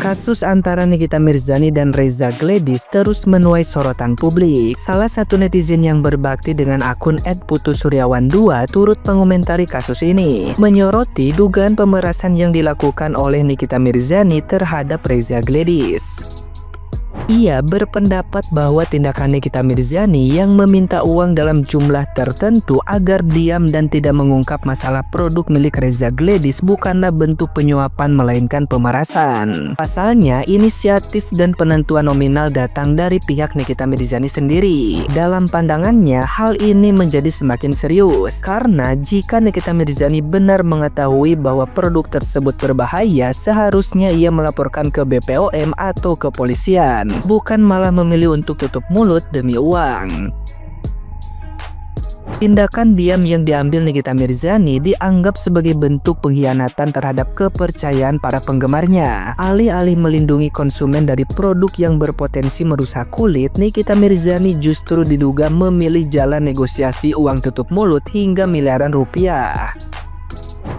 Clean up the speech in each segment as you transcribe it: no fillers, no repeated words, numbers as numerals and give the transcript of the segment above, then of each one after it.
Kasus antara Nikita Mirzani dan Reza Gladys terus menuai sorotan publik. Salah satu netizen yang berbakti dengan akun @putusuryawan2 turut mengomentari kasus ini, menyoroti dugaan pemerasan yang dilakukan oleh Nikita Mirzani terhadap Reza Gladys. Ia berpendapat bahwa tindakan Nikita Mirzani yang meminta uang dalam jumlah tertentu agar diam dan tidak mengungkap masalah produk milik Reza Gladys bukanlah bentuk penyuapan melainkan pemerasan. Pasalnya, inisiatif dan penentuan nominal datang dari pihak Nikita Mirzani sendiri. Dalam pandangannya, hal ini menjadi semakin serius karena jika Nikita Mirzani benar mengetahui bahwa produk tersebut berbahaya, seharusnya ia melaporkan ke BPOM atau kepolisian, bukan malah memilih untuk tutup mulut demi uang. Tindakan diam yang diambil Nikita Mirzani dianggap sebagai bentuk pengkhianatan terhadap kepercayaan para penggemarnya. Alih-alih melindungi konsumen dari produk yang berpotensi merusak kulit, Nikita Mirzani justru diduga memilih jalan negosiasi uang tutup mulut hingga miliaran rupiah.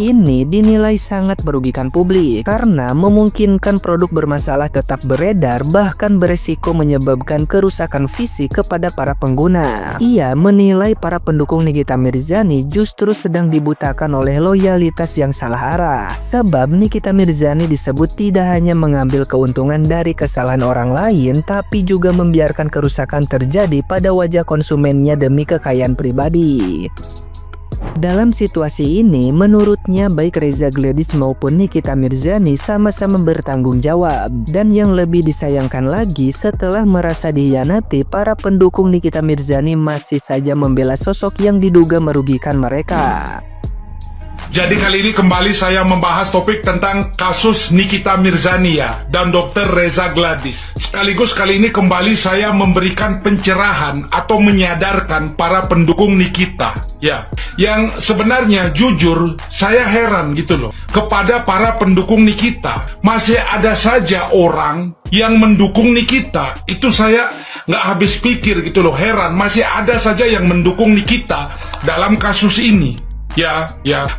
Ini dinilai sangat merugikan publik karena memungkinkan produk bermasalah tetap beredar, bahkan beresiko menyebabkan kerusakan fisik kepada para pengguna. Ia menilai para pendukung Nikita Mirzani justru sedang dibutakan oleh loyalitas yang salah arah. Sebab Nikita Mirzani disebut tidak hanya mengambil keuntungan dari kesalahan orang lain, tapi juga membiarkan kerusakan terjadi pada wajah konsumennya demi kekayaan pribadi. Dalam situasi ini, menurutnya baik Reza Gladys maupun Nikita Mirzani sama-sama bertanggung jawab. Dan yang lebih disayangkan lagi, setelah merasa dikhianati, para pendukung Nikita Mirzani masih saja membela sosok yang diduga merugikan mereka. Jadi kali ini kembali saya membahas topik tentang kasus Nikita Mirzani ya, dan Dr. Reza Gladys. Sekaligus kali ini kembali saya memberikan pencerahan atau menyadarkan para pendukung Nikita ya, yang sebenarnya jujur saya heran gitu loh kepada para pendukung Nikita. Masih ada saja orang yang mendukung Nikita. Itu saya nggak habis pikir gitu loh, heran. Masih ada saja yang mendukung Nikita dalam kasus ini. Ya,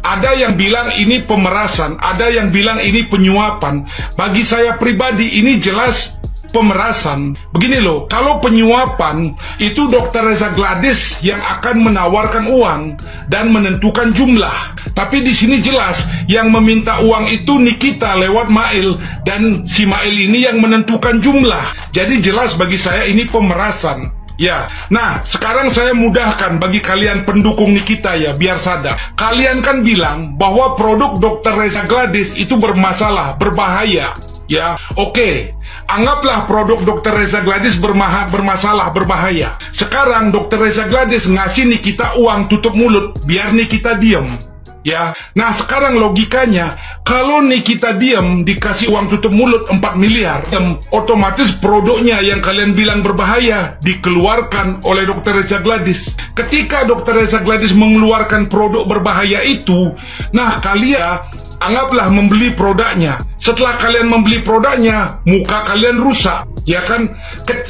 ada yang bilang ini pemerasan, ada yang bilang ini penyuapan. Bagi saya pribadi ini jelas pemerasan. Begini loh, kalau penyuapan itu Dr. Reza Gladys yang akan menawarkan uang dan menentukan jumlah. Tapi di sini jelas yang meminta uang itu Nikita lewat Mail, dan si Mail ini yang menentukan jumlah. Jadi jelas bagi saya ini pemerasan. Ya, nah sekarang saya mudahkan bagi kalian pendukung Nikita ya, biar sadar. Kalian kan bilang bahwa produk Dr. Reza Gladys itu bermasalah, berbahaya. Ya, oke. Anggaplah produk Dr. Reza Gladys bermasalah, berbahaya. Sekarang Dr. Reza Gladys ngasih Nikita uang tutup mulut, biar Nikita diem. Ya, nah sekarang logikanya, kalau Nikita diam dikasih uang tutup mulut 4 miliar, otomatis produknya yang kalian bilang berbahaya dikeluarkan oleh Dr. Reza Gladys. Ketika Dr. Reza Gladys mengeluarkan produk berbahaya itu, nah kalian anggaplah membeli produknya. Setelah kalian membeli produknya, muka kalian rusak, ya kan?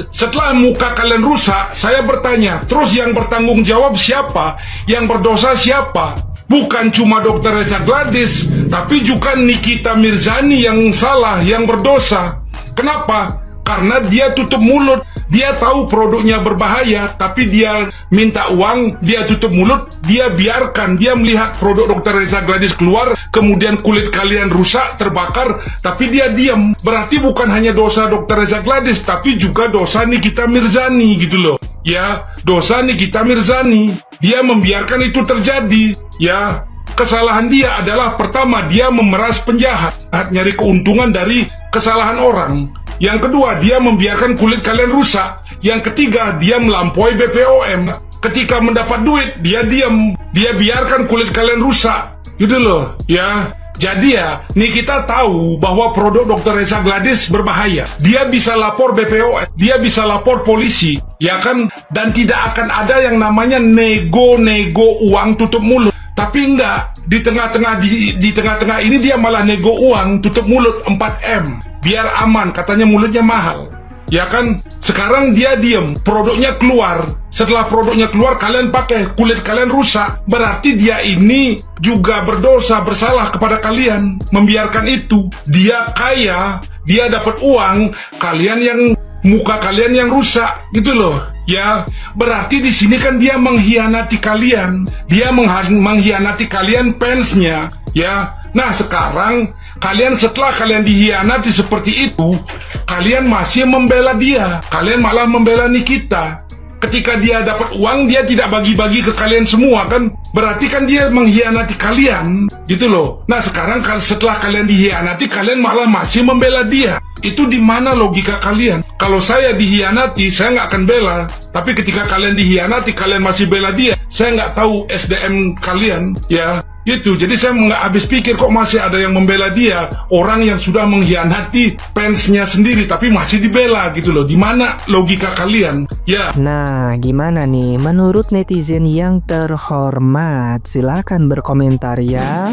Setelah muka kalian rusak, saya bertanya, terus yang bertanggung jawab siapa? Yang berdosa siapa? Bukan cuma Dr. Reza Gladys, tapi juga Nikita Mirzani yang salah, yang berdosa. Kenapa? Karena dia tutup mulut. Dia tahu produknya berbahaya, tapi dia minta uang, dia tutup mulut, dia biarkan. Dia melihat produk Dr. Reza Gladys keluar, kemudian kulit kalian rusak, terbakar, tapi dia diam. Berarti bukan hanya dosa Dr. Reza Gladys, tapi juga dosa Nikita Mirzani gitu loh. Ya, dosa Nikita Mirzani. Dia membiarkan itu terjadi. Ya, kesalahan dia adalah pertama, dia memeras penjahat, nyari keuntungan dari kesalahan orang. Yang kedua, dia membiarkan kulit kalian rusak. Yang ketiga, dia melampaui BPOM. Ketika mendapat duit, dia diam. Dia biarkan kulit kalian rusak. Gitu loh, ya. Jadi ya, Nikita tahu bahwa produk Dr. Reza Gladys berbahaya. Dia bisa lapor BPOM, dia bisa lapor polisi, ya kan? Dan tidak akan ada yang namanya nego-nego uang tutup mulut. Tapi enggak, di tengah-tengah ini dia malah nego uang tutup mulut 4M. Biar aman, katanya mulutnya mahal. Ya kan? Sekarang dia diem, produknya keluar. Setelah produknya keluar, kalian pakai, kulit kalian rusak. Berarti dia ini juga berdosa, bersalah kepada kalian. Membiarkan itu. Dia kaya, dia dapat uang, kalian yang muka kalian yang rusak gitu loh. Ya, berarti di sini kan dia mengkhianati kalian. Dia mengkhianati kalian fansnya, ya. Nah, sekarang kalian setelah kalian dikhianati seperti itu, kalian masih membela dia. Kalian malah membela Nikita. Ketika dia dapat uang, dia tidak bagi-bagi ke kalian semua kan? Berarti kan dia mengkhianati kalian, gitu loh. Nah, sekarang setelah kalian dikhianati, kalian malah masih membela dia. Itu di mana logika kalian? Kalau saya dikhianati, saya nggak akan bela. Tapi ketika kalian dikhianati, kalian masih bela dia. Saya nggak tahu SDM kalian, ya. Itu, jadi saya nggak habis pikir kok masih ada yang membela dia. Orang yang sudah mengkhianati fansnya sendiri, tapi masih dibela gitu loh. Di mana logika kalian? Ya. Nah, gimana nih menurut netizen yang terhormat? Silakan berkomentar ya.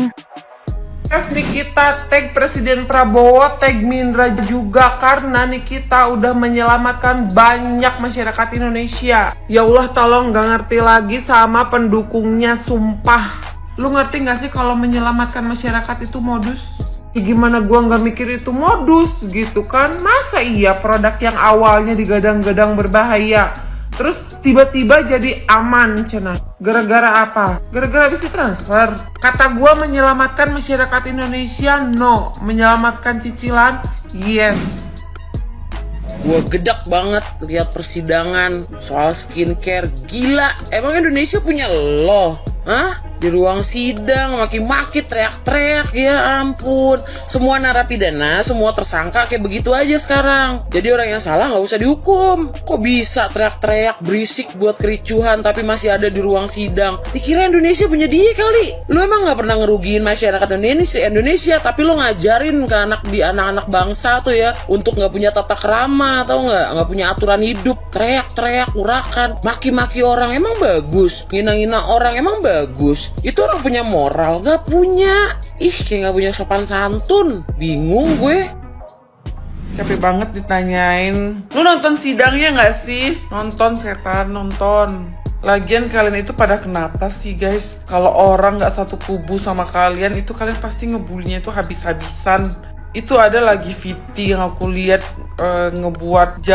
Nikita tag Presiden Prabowo, tag Mindra juga karena Nikita udah menyelamatkan banyak masyarakat Indonesia. Ya Allah, tolong gak ngerti lagi sama pendukungnya, sumpah. Lu ngerti gak sih kalau menyelamatkan masyarakat itu modus? Ya gimana gua nggak mikir itu modus gitu kan? Masa iya produk yang awalnya digadang-gadang berbahaya terus tiba-tiba jadi aman cenah? Gara-gara apa? Gara-gara habis ditransfer. Kata gua menyelamatkan masyarakat Indonesia, no. Menyelamatkan cicilan, yes. Gua gedak banget lihat persidangan soal skincare. Gila, emang Indonesia punya lo? Hah? Di ruang sidang maki-maki, teriak-teriak, ya ampun. Semua narapidana, semua tersangka kayak begitu aja sekarang. Jadi orang yang salah nggak usah dihukum. Kok bisa teriak-teriak berisik buat kericuhan tapi masih ada di ruang sidang? Dikira Indonesia punya dia kali. Lu emang nggak pernah ngerugiin masyarakat Indonesia, tapi lu ngajarin ke anak-anak bangsa tuh ya untuk nggak punya tata krama, atau nggak punya aturan hidup. Teriak-teriak, urakan, maki-maki orang emang bagus, ngina-ngina orang emang bagus. Itu orang punya moral, gak punya. Ih, kayak gak punya sopan santun. Bingung gue. Capek banget ditanyain. Lu nonton sidangnya gak sih? Nonton setan, nonton. Lagian kalian itu pada kenapa sih guys? Kalau orang gak satu kubu sama kalian, itu kalian pasti ngebulinya itu habis-habisan. Itu ada lagi Viti yang aku lihat ngebuat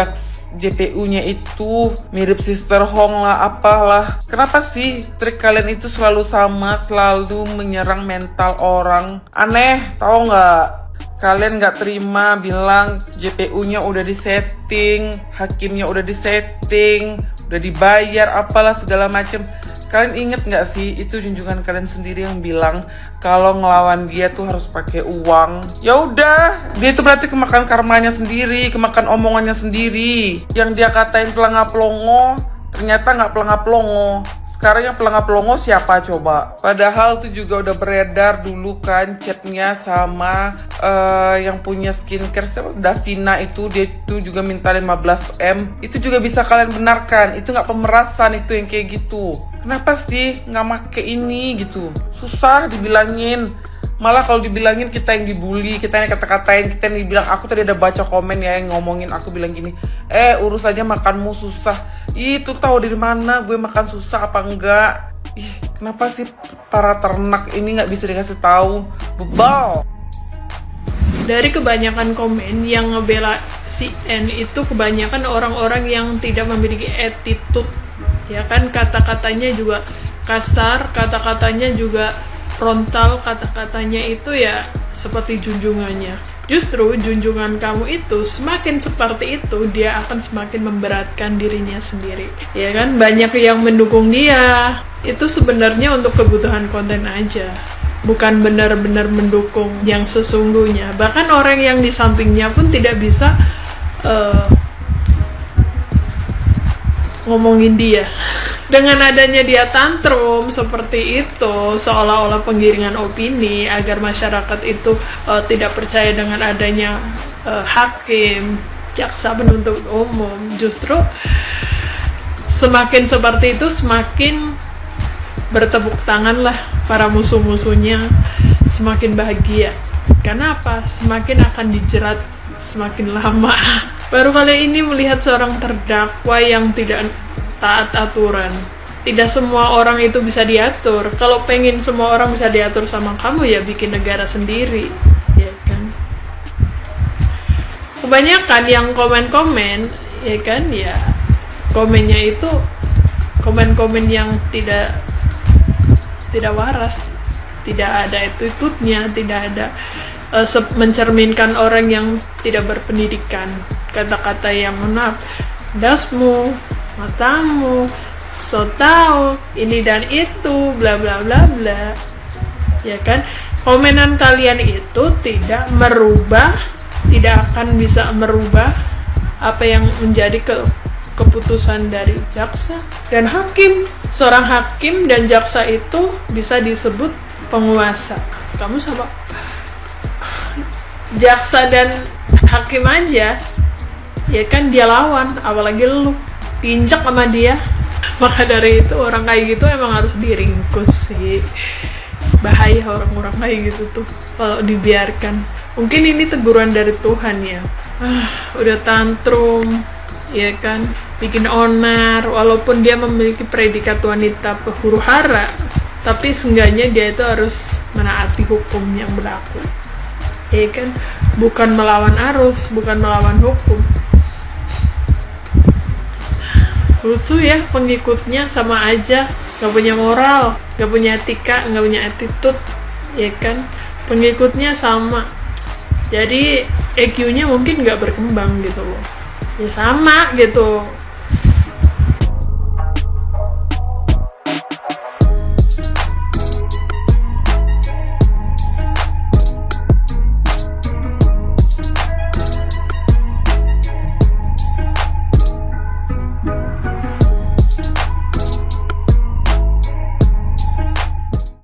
JPU-nya itu mirip Sister Hong lah, apalah. Kenapa sih trik kalian itu selalu sama, selalu menyerang mental orang? Aneh, tahu nggak? Kalian nggak terima bilang JPU-nya udah disetting, hakimnya udah disetting, udah dibayar, apalah segala macem. Kalian inget nggak sih itu junjungan kalian sendiri yang bilang kalau ngelawan dia tuh harus pakai uang? Ya udah, dia itu berarti kemakan karmanya sendiri, kemakan omongannya sendiri. Yang dia katain pelangap-pelongo, ternyata nggak pelangap-pelongo. Sekarang yang pelangap-pelongo siapa coba? Padahal itu juga udah beredar dulu kan chatnya sama yang punya skincare, Davina itu, dia itu juga minta 15M. Itu juga bisa kalian benarkan, itu nggak pemerasan, itu yang kayak gitu. Kenapa sih nggak make ini gitu? Susah dibilangin. Malah kalau dibilangin kita yang dibully, kita yang kata-katain, kita yang dibilang. Aku tadi ada baca komen ya yang ngomongin aku bilang gini, urus aja makanmu susah. Itu tahu dari mana gue makan susah apa enggak? Ih, kenapa sih para ternak ini nggak bisa dikasih tahu? Bebal. Dari kebanyakan komen yang ngebela si N itu kebanyakan orang-orang yang tidak memiliki attitude. Ya kan, kata-katanya juga kasar, kata-katanya juga frontal, kata-katanya itu ya seperti junjungannya. Justru junjungan kamu itu semakin seperti itu, dia akan semakin memberatkan dirinya sendiri. Ya kan, banyak yang mendukung dia. Itu sebenarnya untuk kebutuhan konten aja, bukan benar-benar mendukung yang sesungguhnya. Bahkan orang yang di sampingnya pun tidak bisa ngomongin dia. Dengan adanya dia tantrum seperti itu, seolah-olah penggiringan opini agar masyarakat itu tidak percaya dengan adanya hakim, jaksa penuntut umum. Justru semakin seperti itu, semakin bertepuk tangan lah para musuh-musuhnya, semakin bahagia. Karena apa? Semakin akan dijerat semakin lama. Baru kali ini melihat seorang terdakwa yang tidak taat aturan. Tidak semua orang itu bisa diatur. Kalau pengen semua orang bisa diatur sama kamu, ya bikin negara sendiri, ya kan? kebanyakan yang komen-komen ya kan, ya komennya itu komen-komen yang tidak waras, tidak ada attitude-nya, tidak ada mencerminkan orang yang tidak berpendidikan. Kata-kata yang maaf, dasmu, matamu, so tau, ini dan itu, bla bla bla bla. Ya kan? Komenan kalian itu tidak akan bisa merubah apa yang menjadi keputusan dari jaksa dan hakim. Seorang hakim dan jaksa itu bisa disebut penguasa. Kamu sama jaksa dan hakim aja, ya kan, dia lawan, apalagi lu diinjak sama dia. Maka dari itu orang kayak gitu emang harus diringkus sih. Bahaya orang-orang kayak gitu tuh kalau dibiarkan. Mungkin ini teguran dari Tuhan ya. Udah tantrum, ya kan, bikin onar, walaupun dia memiliki predikat wanita huru hara, tapi seenggaknya dia itu harus menaati hukum yang berlaku, ya kan, bukan melawan arus, bukan melawan hukum. Lucu ya, pengikutnya sama aja gak punya moral, gak punya etika, gak punya attitude, ya kan, pengikutnya sama, jadi EQ-nya mungkin gak berkembang gitu loh, ya sama gitu.